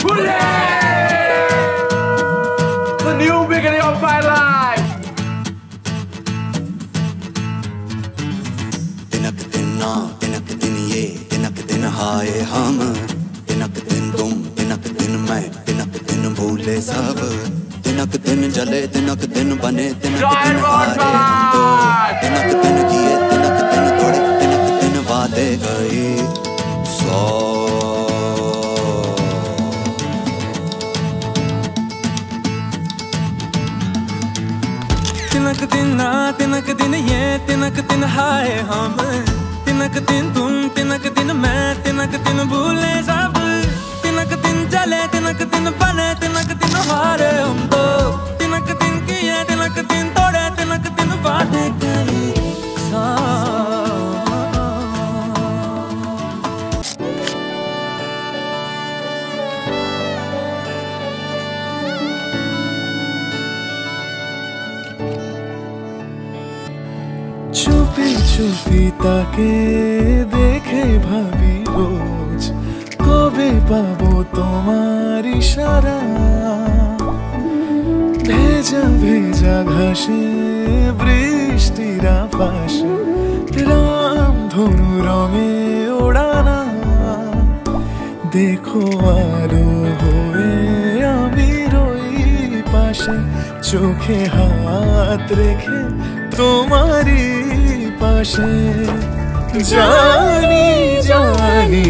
The new beginning of my life. तिनक दिन ना तिनक दिन ये तिनक दिन हाय हम तिनक दिन तुम तिनक दिन मैं तिनक दिन भूले सब तिनक दिन जले तिनक दिन बने तिनक दिन हारे हम तो तिनक दिन किए तिनक दिन तोड़े तिनक दिन वादे गए सौ तिनक दिन ना तिनक दिन ये तिनक दिन हाय हम तिनक दिन तुम तिनक दिन मैं तिनक दिन भूले सब तिनक दिन जले तिनक दिन बने तिनक दिन हारे हम तो तिनक दिन किए तिनक दिन तोड़े तिनक दिन वादे गए চুপি চুপি তাকে দেখে ভাবি রোজ কবে পাবো তোমার ইশারা ভেজা ভেজা ঘাসে বৃষ্টির আভাসে রামধনু রঙে ওড়ানা দেখো আলো হয়ে আমি রই পাশে চোখে হাত রেখে তোমারই পাশে জানি জানি